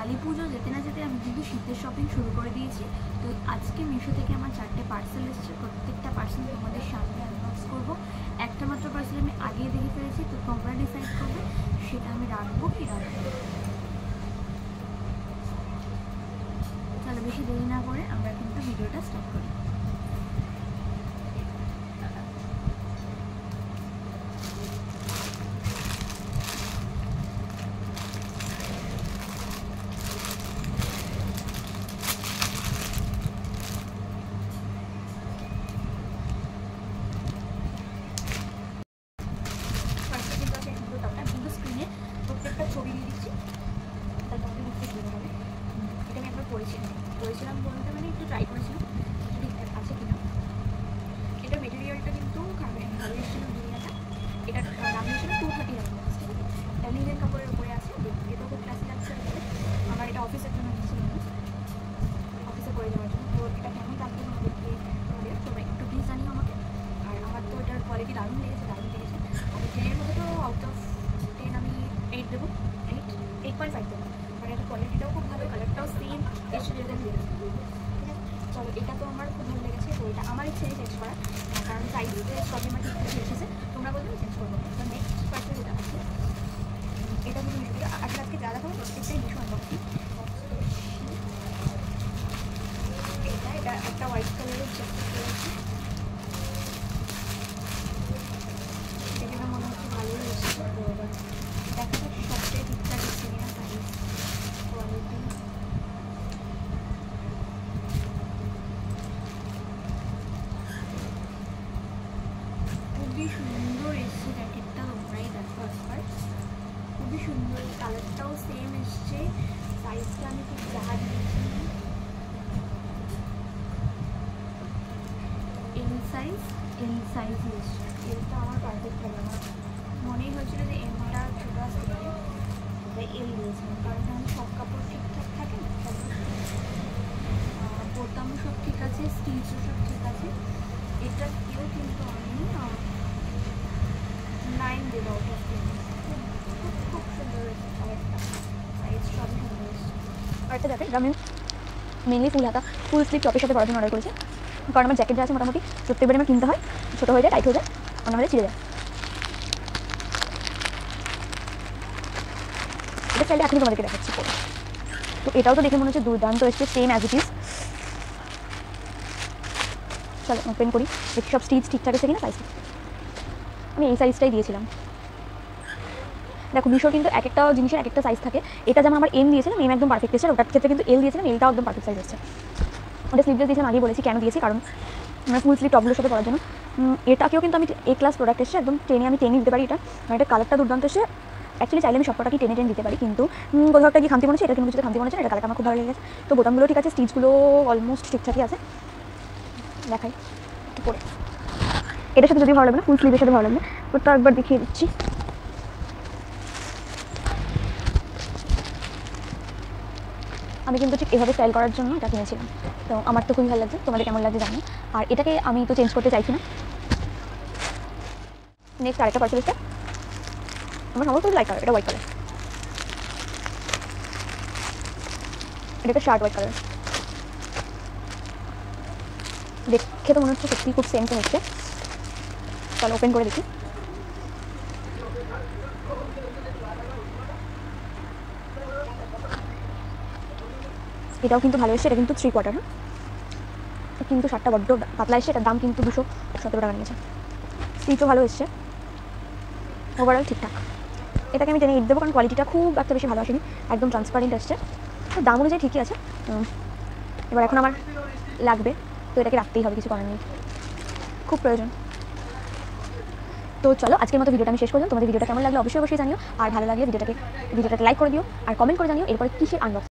কালী পুজো যেতে না যেতে আমি কিন্তু শীতের শপিং শুরু করে দিয়েছি। তো আজকে মিশো থেকে আমার 4টে পার্সেল এসেছে, প্রত্যেকটা পার্সেল তোমাদের সামনে আনবক্স করবো। একটা মাত্র পার্সেল আমি আগিয়ে দেখে ফেলেছি, তো তোমরা ডিসাইড করবে সেটা আমি রাখবো কি রাখবো। তাহলে বেশি দেরি না করে আমরা কিন্তু ভিডিওটা স্টার্ট করি। প্রত্যেকটা ছবি দিয়ে দিচ্ছি, তাই তোমাদের বুঝতে সুবিধা হবে। এটা আমি একবার পড়েছিলাম বলতে মানে একটু ট্রাই করেছিলাম ঠিকঠাক আছে কিনা। এটার মেটেরিয়ালটা কিন্তু ভালো এসেছিল দুনিয়াটা। এটার দাম নিয়েছিল 230 টাকা। ঠিক আছে, এটা লিনেন কাপড়ের উপরে আছে, এটাও খুব ক্লাসিক লাগছে। আমার এটা অফিসের জন্য নিয়েছিল, অফিসে পরে যাওয়ার জন্য। তো এটা কেমন লাগবে দেখতে তোমরা একটু প্লিজ জানিও আমাকে। আর আমার তো এটার কোয়ালিটি দারুণ লেগেছে। আমি 10-এর মধ্যে তো আউট অফ 10 আমি 8 দেবো, 8.5 দেবো। মানে এটার কোয়ালিটিটাও খুব ভালো, কালারটাও সেম এসে রেজাল্ট দিয়েছে। ঠিক আছে, চলো এটা তো আমার খুব ভালো লেগেছে। তো এটা আমার ইচ্ছে চেঞ্জ করা, কারণ সাইজে প্রবলেম ঠিকঠাক এসেছে। তোমরা বললে চেঞ্জ করবো। তো নেক্সট পার্সেল যেটা আছে, এটা কিন্তু মিশো থেকে। আসলে আজকে যা দেখাবো প্রত্যেকটাই মিশো আনবক্সিং। এটা একটা হোয়াইট কালারের জ্যাকেট রয়েছে, যেটা মনে হচ্ছে ভালোই এসেছে। তো দেখা যাক সবটাই ঠিকঠাক এসছে কিনা, সাইজ কোয়ালিটি। খুবই সুন্দর এসছে জ্যাকেটটা, তোমরাই দেখো একবার। খুবই সুন্দর, কালারটাও সেম এসছে। সাইজটা আমি ঠিক দেখা দিয়েছি, এল সাইজ এসছে। এলটা আমার পারফেক্ট হবে না, মনেই হয়েছিল যে এমটা ছোটো আসতে পারে, তাই এল দিয়েছিলাম। কারণ আমি সব কাপড় ঠিকঠাক থাকে না, সব বোতামও সব ঠিক আছে, স্টিচও সব ঠিক আছে। এটাকেও কিন্তু আমি 9 দেবো আউট অফ 10। খুব সুন্দর হয়েছে কালারটা, সাইজ সবই সুন্দর হয়েছে। আরেকটা জ্যাকেট আমি মেনলি ফুল স্লিভ টপের সাথে পড়ার জন্য অর্ডার করেছি। কারণ আমার জ্যাকেট যা আছে মোটামুটি প্রত্যেকবারে আমার কিনতে হয়, ছোটো হয়ে যায়, টাইট হয়ে যায়, অন্যভাবে ছিঁড়ে যায়। এটা চাইলে এখনই তোমাদেরকে দেখাচ্ছি পরে। তো এটাও তো দেখে মনে হচ্ছে দুর্দান্ত এসছে, সেম অ্যাজ ইট ইজ। চলো ওপেন করি, দেখি সব স্টিচ ঠিকঠাক আছে কিনা। সাইজ আমি এই সাইজটাই দিয়েছিলাম। দেখো মিশোর কিন্তু এক একটা জিনিসের এক একটা সাইজ থাকে। এটা যেমন আমার এম দিয়েছিলাম, এম একদম পারফেক্ট এসেছে। ওটার ক্ষেত্রে কিন্তু এল দিয়েছিলাম, এলটাও একদম পারফেক্ট সাইজ এসেছে। ওটা স্লিভলেস দিয়েছিলাম, আগেই বলেছি কেন দিয়েছি, কারণ আমার ফুল স্লিভ টপগুলোর সাথে পরার জন্য। এটাকেও কিন্তু আমি এ ক্লাস প্রোডাক্ট এসেছে, একদম আমি টেনে দিতে পারি এটা। এটা কালারটা দুর্দান্ত এসে। অ্যাকচুয়ালি চাইলে আমি সবকটাকে টেনে দিতে পারি, কিন্তু কোথাও একটা কি খামতি মনে হচ্ছে, এটা কিন্তু কিছুতে খামতি মনে হচ্ছে। এটা কালারটা আমার খুব ভালো লেগেছে। তো বোতামগুলো ঠিক আছে, স্টিচগুলো অলমোস্ট ঠিকঠাকই আছে। দেখাই একটু পরে, এটার সাথে যদি ভালো লাগবে না, ফুল স্লিভের সাথে ভালো লাগবে। তো একবার দেখিয়ে দিচ্ছি। আমি কিন্তু ঠিক এভাবে স্টাইল করার জন্য এটা কিনেছিলাম। তো আমার তো খুবই ভালো লাগছে, তোমাদের কেমন লাগছে জানি। আর এটাকে আমি তো চেঞ্জ করতে চাইছি না। নেক্সট আরেকটা পার্সেল এসছে, আমার সমস্ত লাইট কালার। এটা হোয়াইট কালার, এটা একটা শার্ট হোয়াইট কালার। দেখে তো মনে হচ্ছে সত্যি খুব সেম সেম হচ্ছে। চলো ওপেন করে দেখি। এটাও কিন্তু ভালো এসছে, এটা কিন্তু 3/4। কিন্তু শার্টটা বড্ড পাতলা এসছে। এটার দাম কিন্তু 217 টাকা নিয়েছে। স্টিচও ভালো এসছে, ওভারঅল ঠিকঠাক। এটাকে আমি টেনে 8 দেবো, কারণ কোয়ালিটিটা খুব একটা বেশি ভালো আসেনি, একদম ট্রান্সপারেন্ট আসছে। তো দাম অনুযায়ী ঠিকই আছে। এবার এখন আমার লাগবে, তো এটাকে রাখতেই হবে, কিছু করার নেই, খুব প্রয়োজন। তো চলো আজকের মতো ভিডিওটা আমি শেষ করলাম। তোমাদের ভিডিওটা কেমন লাগলো অবশ্যই জানিও। আর ভালো লাগলে ভিডিওটাকে লাইক করে দিও, আর কমেন্ট করে জানিও এরপরে কিসের আনবক্সিং।